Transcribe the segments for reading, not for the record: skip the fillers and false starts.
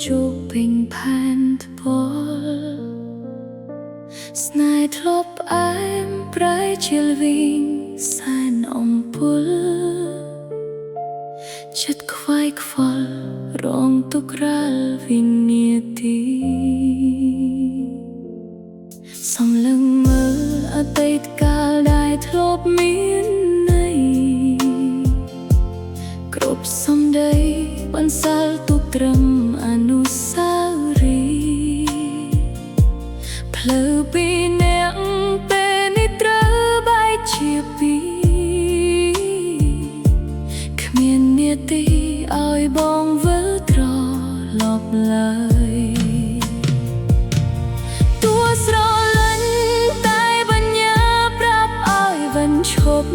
ជោគពេញផែនថ្ពាល់ស្នេហ៍ធ្លាប់ផ្អែមប្រែជាល្វីងសែនអំពុលចិត្តខ្វាយខ្វល់រងទុក្ខរាល់វិនាទីសំឡឹងមើលអតីតកាលដែលធ្លាប់មានន័យគ្រប់សំដីបន្សល់ទុកត្រឹមអនុស្សាវរីយ៍ផ្លូវពីអ្នកពេលនេះត្រូវបែកជាពីរគ្មាននាទីឲ្យបងវិលត្រឡប់ឡើយតួស្រលាញ់តែបញ្ញាប្រាប់ឲ្យវិញឈប់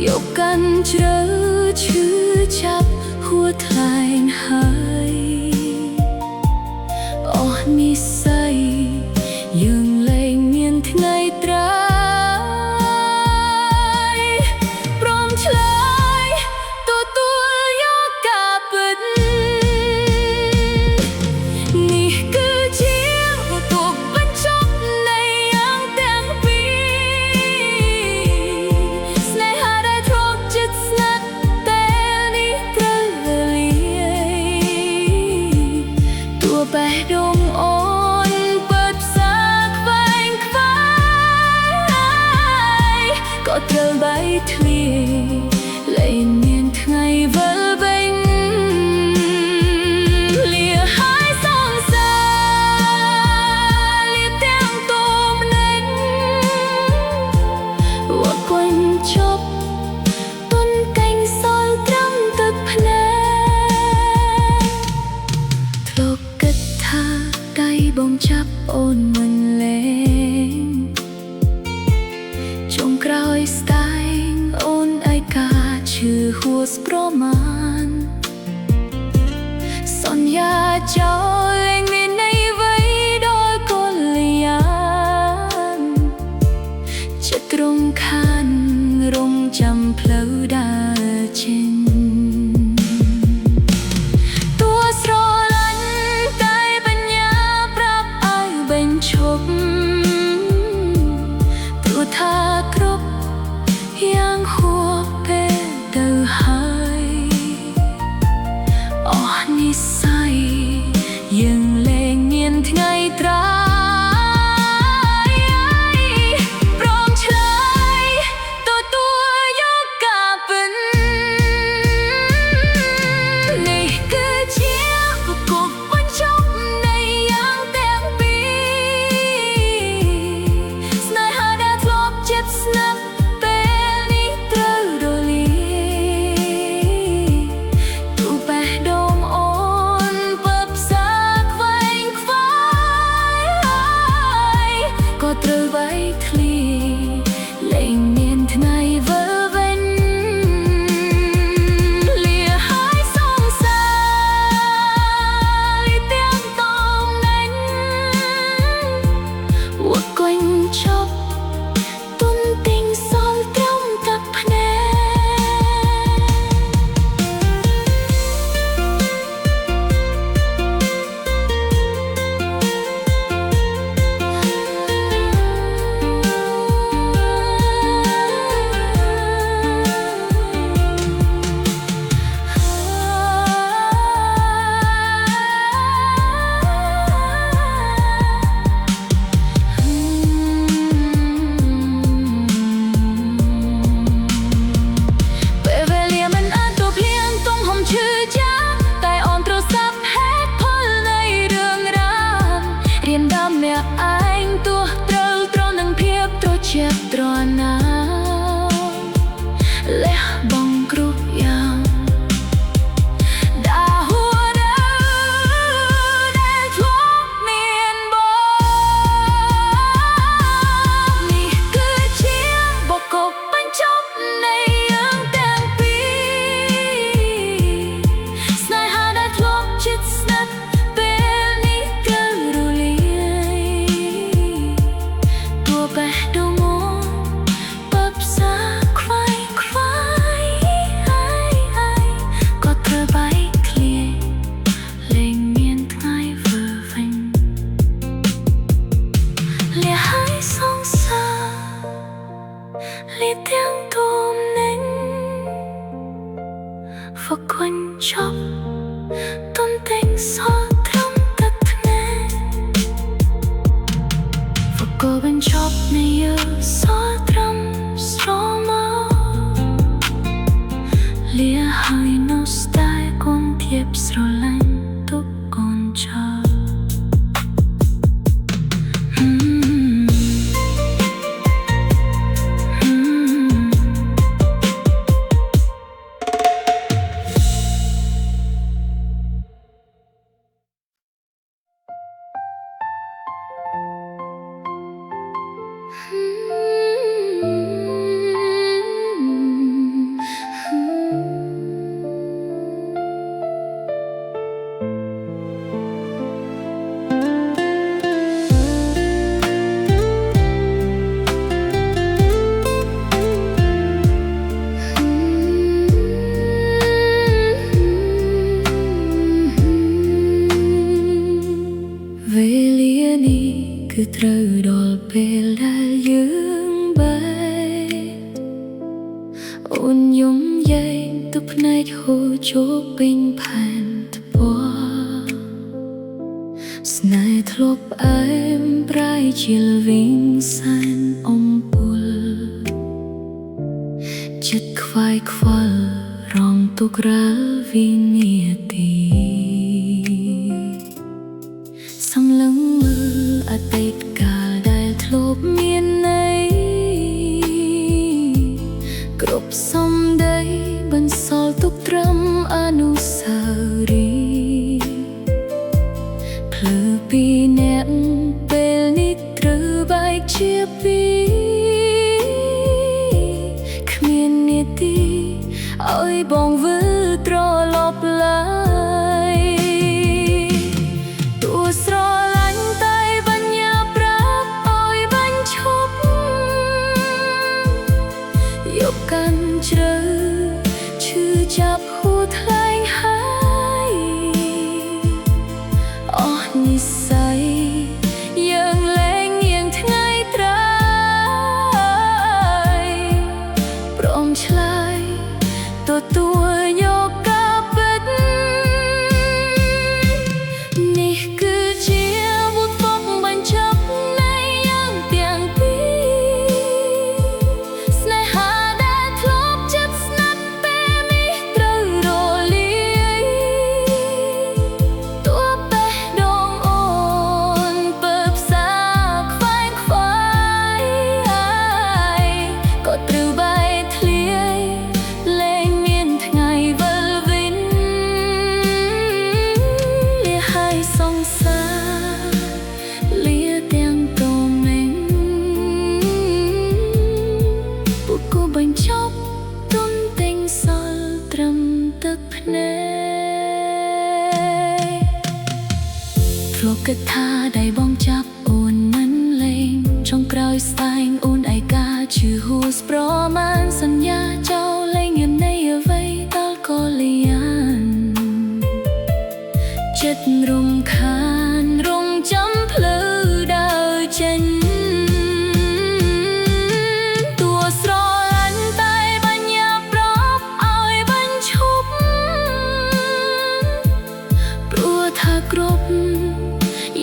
យកកាន់ជ្រៅឈឺចាប់ហួថ្លែងហើយអស់និស្ស័យយើងលែងមានថ្ងៃត្រាយព្រមឆ្លើយទទួលយកការពិតនេះគឺជាទុកបញ្ចប់នៃយ៉ាងទាំងពីរស្នេហាដែលធ្លាប់ជិតស្និទ្ធតែនេះព្រលលាយតួបេះដូងអូនពិតផ្សាខ្វែងខ្វាយក៏ត្រូវបែកធ្លាយលែងមានថ្ងៃវិលវិញលាហើយសងសាលាទាំងទូមនិញវត្តគន់ជប់ទុនកេងសល់ត្រឹមទឹកភ្នែកធ្លាប់គិតថាដៃបងចាប់អូនមិនលែងចុងក្រោយស្ដាយអូនឯកាឈឺហួសប្រមាណសន្យាចោលលែងមានន័យអ្វីដល់កលយានចិត្តរំខានរងចាំផ្លូវដើរចេញតួស្រលាញ់តែបញ្ញាប្រាប់ឲ្យបញ្ឈប់ព្រោះថាគ្រប់យ៉ាងហួសពេលទៅហើយអស់និស្ស័យ chop này yêu gió trầm gió máu lia hơi nó style con thiệp rồi lạnh túc con chờ cứត្រូវដល់ពេលដែលយើងបែកអូនយំយ៉ែងទឹកភ្នែកហូរចូលពេញផែនថ្ពាល់ស្នេហ៍ធ្លាប់ផ្អែមប្រៃជាលវិញសែនអំពុលចិត្តខ្វាយខ្វល់រងទុករាល់វិនាទីសម្លឹងមើលអតីតកាលដែលធ្លាប់មានន័យគ្រប់សំដីបន្សល់ទុកត្រឹមអនុស្សាវរីយ៍ភ្លឺពីអ្នកពេលនេះត្រូវបែកជាពីរគ្មាននាទីឲ្យបងវិលត្រឡប់ឡើយទោះស្រឡាញ់តែបញ្ញាប្រាប់ឲ្យបាញ់ឈប់យកកាន់ជ្រៅឈឺចាប់ហួរថ្លែងហើយអស់និស្ស័យយើងលែងងៀងថ្ងៃត្រាយព្រមឆ្លើយទទួលយកការពិតនេះគឺជាវត្ថុបញ្ចប់នៃយើងទាំងពីរស្នេហាដែលធ្លាប់ជិតស្និទ្ធពេលនេះត្រូវរលាយទោះបេះដូងអូនពើផ្សាខ្វាយខ្វាយក៏ត្រូវបែកធ្លាយលែងមានថ្ងៃវិលវិញលាហើយសង្សារលាទាំងតមេងពុកគូបញ្ចប់ទុនទិញសល់ត្រឹមទឹកភ្នែកធ្លាប់គិតថាដៃបងចាប់អូនមិនលេងចុងក្រោយស្វែងអូនឯកាជឿហួសប្រមាណសន្យាចោលលែងមានន័យអ្វីដល់ក៏លៀនចិត្តរំខានរងចាំភ្លឺដើរចេញតួស្រឡាញ់តែបញ្ញាប្រាប់ឲ្យបាញ់ឈប់ព្រោះថាគ្រប់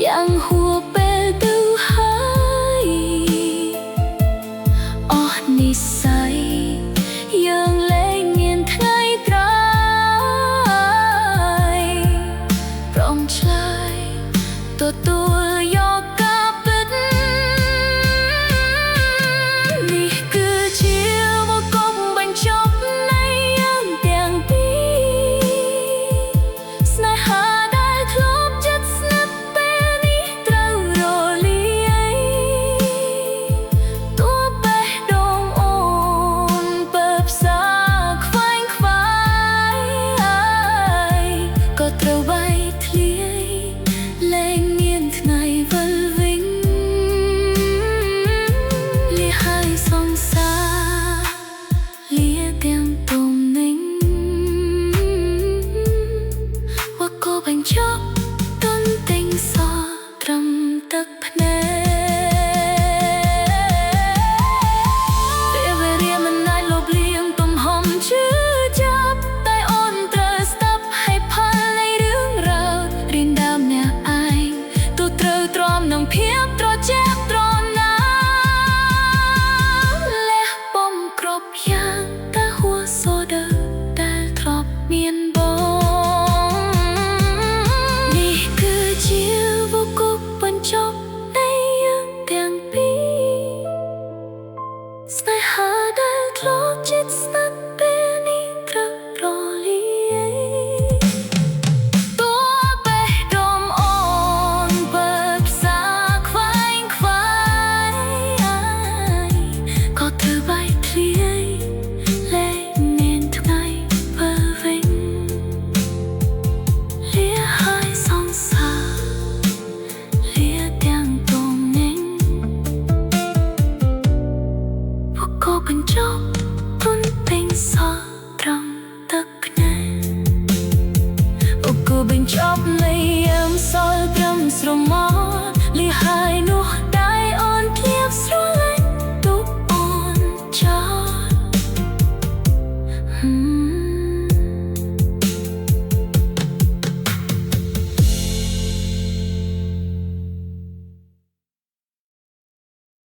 យ៉ាងហួរពេលទៅហើយអស់និស្ស័យយើងលែងមានថ្ងៃក្រោយព្រមឆ្លើយទទួលយក